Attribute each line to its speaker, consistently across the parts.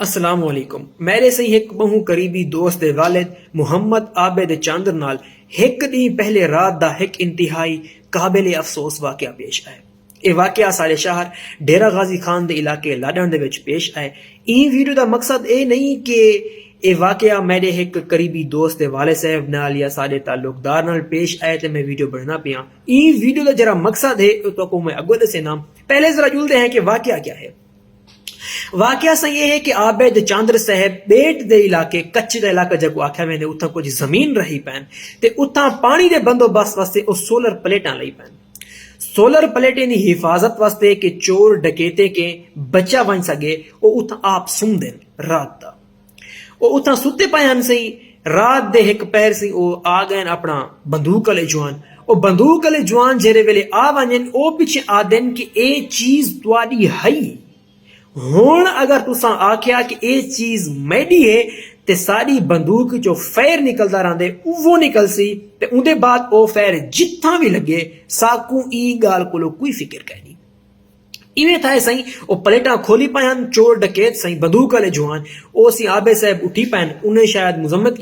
Speaker 1: السلام علیکم. میرے سی ایک بہو قریبی دوست دے والد محمد عابد چاندر نال ایک دن پہلے رات دا ایک انتہائی قابل افسوس واقعہ پیش آئے. یہ واقعہ سارے شہر ڈیرہ غازی خان دے علاقے لاڈن دے وچ پیش آئے. این ویڈیو دا مقصد اے نہیں کہ یہ واقعہ میرے ایک قریبی دوست دے والد صاحب نال یا سارے تعلقدار نال پیش آئے تے میں ویڈیو بننا پیا. این ویڈیو دا جرا مقصد ہے تو کو میں اگو دسے نام پہلے ذرا جلتے ہیں کہ واقعہ کیا ہے. واقعہ سے یہ ہے کہ عابد چاندر صاحب بیٹ دے علاقے کچے دا علاقہ جگو آکھیا میں نے اتھا کچھ زمین رہی پین تے اتھا پانی دے بندوبست واسطے او سولر پلیٹاں لئی پین. سولر پلیٹیں دی حفاظت واسطے کہ چور ڈکیتے کے بچہ بن سکے او اتھا آپ سن دین رات دا. او اتھا ستے پائن سی رات دے ایک پہر سی او آ گئن اپنا بندوق لے جوان او بندوق لے جوان جیرے ویلے آ ونجن او پیچھے آ دین کہ اے چیز تواڈی ہئی ہون اگر تساں آکھیا کہ اے چیز میڈی ہے تے ساری بندوق جو فیر نکلدا رہندے وہ نکل سی تے اون دے بعد او فیر جتھاں بھی لگے ساکوں ای گال کولو کوئی فکر کہنی ایویں تھا سائیں او پلیٹاں کھولی پائن چور ڈکیت سائیں بندوق والے جوان او سی آبے صاحب اٹھی پائن انہیں شاید مذمت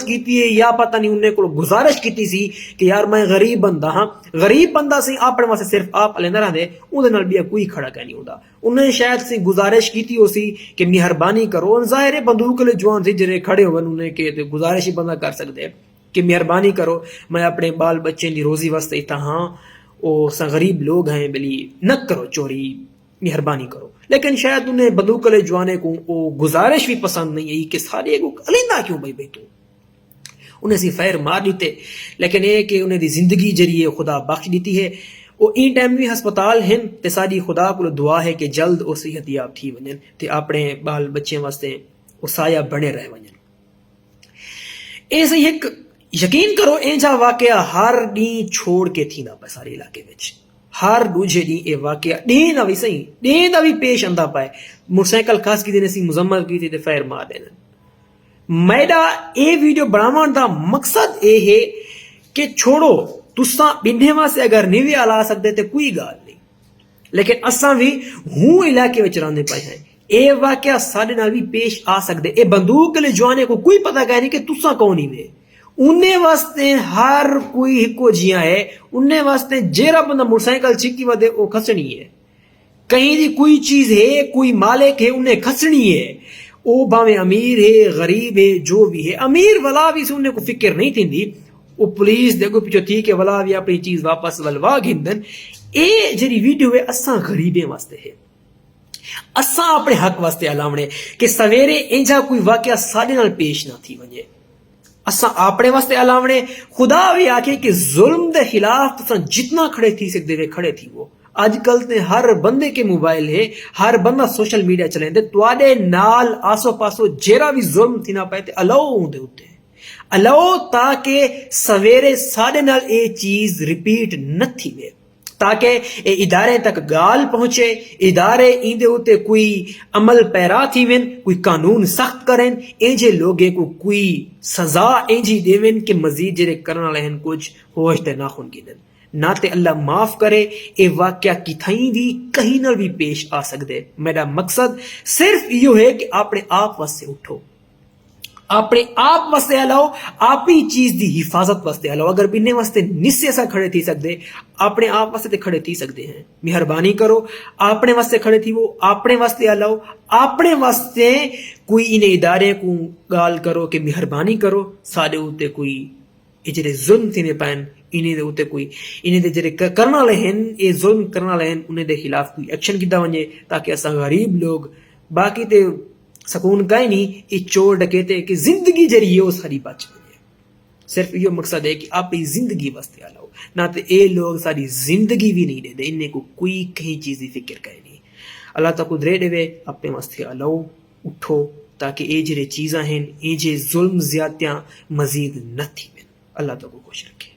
Speaker 1: کیتی ہے یا پتہ نہیں انہیں کو گزارش کیتی سی کہ یار میں غریب بندہ ہاں غریب بندہ سی اپنے واسطے صرف آپ لینا رہندے اون دے نال بھی کوئی کھڑا کہ نہیں ہوندا. انہیں شاید سی گزارش کیتی ہو سی کہ مہربانی کرو. ظاہر ہے بندوق والے جوان سی جڑے کھڑے ہوئے انہیں کہ گزارش ہی بندہ کر سکتے کہ مہربانی کرو میں اپنے بال بچے دی روزی واسطے اتا ہاں او غریب لوگ ہیں بلی نہ کرو چوری مہربانی کرو. لیکن شاید انہیں بندوق والے جوانے کو او گزارش بھی پسند نہیں ہے کہ سارے کو علیندہ کیوں بھائی تو انہیں سی فیر مار دیتے. لیکن یہ کہ انہیں دی زندگی جریے خدا بخش دیتی ہے. وہ این ٹائم بھی ہسپتال ہیں تے ساری خدا کو دعا ہے کہ جلد او صحت یاب تھی ونجن تے اپنے بال بچے واسطے او سایہ بنے رہ ونجن. اے سی ایک یقین کرو اینجا واقعہ ہر ڈی چھوڑ کے تھی نہ پائے سارے علاقے وچ ہر دوجے ڈی اے واقعہ ڈی نہ بھی صحیح ڈی نہ بھی پیش آندا پائے. موٹر سائیکل خاص کی دینے سی مذمت کی تے فیر مار دینا. میڈا اے ویڈیو بناون دا مقصد اے ہے کہ چھوڑو تساں بندے واسطے اگر نہیں بھی آلا سکتے تے کوئی گال نہیں لیکن اساں بھی ہوں علاقے وچ رہندے پئے ہیں. اے واقعہ ساڈے نال بھی پیش آ سکدے. اے بندوق لے جوانے کو کوئی پتہ کہ نہیں کہ تساں کون ہی وے. انہیں واسطے ہر کوئی ہکو جیاں ہے. انہیں واسطے جیرا بندہ موٹر سائیکل چکی ودے او کھسنی ہے. کہیں دی کوئی چیز ہے کوئی مالک ہے انہیں کھسنی ہے. او باویں امیر ہے غریب ہے جو بھی ہے. امیر والا بھی سے انہیں کو فکر نہیں تھیندی وہ پولیس دیکھو پیچھو تھی کہ والا بھی اپنی چیز واپس ولوا گھندن. اے جڑی ویڈیو ہے اساں غریبیں واسطے ہے. اساں اپنے حق واسطے الاونے کہ سویرے انجا کوئی واقعہ ساڈے نال پیش نہ تھی ونجے. اساں اپنے واسطے الاونے خدا بھی آکھے کہ ظلم دے خلاف تساں جتنا کھڑے تھی سکدے وے کھڑے تھی وہ. اج کل تے ہر بندے کے موبائل ہے ہر بندہ سوشل میڈیا چلیندے تواڈے نال آسو پاسو جیرا بھی ظلم تھی نہ پائے تے الاؤ دے اوتے الاؤ تاکہ سویرے ساڈے نال اے چیز ریپیٹ نہ تھی وے تاکہ اے ادارے تک گال پہنچے ادارے ایندے ہوتے کوئی عمل پیرا تھی وین کوئی قانون سخت کریں اینجے لوگے کو کوئی سزا اینجی دیوین کہ مزید جرے کرنا لہن کچھ ہوش تے ناخن کی دن نہ تے اللہ معاف کرے. اے واقعہ کی تھائیں بھی کہیں نہ بھی پیش آ سکدے. میرا مقصد صرف یہ ہے کہ اپنے آپ واسطے اٹھو اپنے آپ واسطے الاؤ اپنی چیز دی حفاظت واسطے الاؤ. اگر بننے واسطے نسے سا کھڑے تھی سکدے اپنے آپ واسطے کھڑے تھی سکدے ہیں. مہربانی کرو اپنے واسطے کھڑے تھی وہ اپنے واسطے الاؤ اپنے واسطے کوئی انہیں ادارے کو گال کرو کہ مہربانی کرو سارے ہوتے کوئی جڑے ظلم تھی نے پین انہیں دے ہوتے کوئی انہیں دے جڑے کرنا لہن یہ ظلم کرنا لہن انہیں دے خلاف کوئی ایکشن کیتا ونجے تاکہ اساں غریب لوگ باقی تے سکون کہیں نہیں یہ چور ڈکیتے کہ زندگی جری ہے وہ ساری بچ گئی. صرف یہ مقصد ہے کہ آپ کی زندگی واسطے آلاؤ نہ تو اے لوگ ساری زندگی بھی نہیں دے دے انہیں کو کوئی کہیں چیز فکر کہیں نہیں. اللہ تعالیٰ کو درے دے اپنے واسطے آلاؤ اٹھو تاکہ اے جڑے چیزاں ہیں اے جے ظلم زیادتیاں مزید نہ تھی. اللہ تعالیٰ کو خوش رکھے.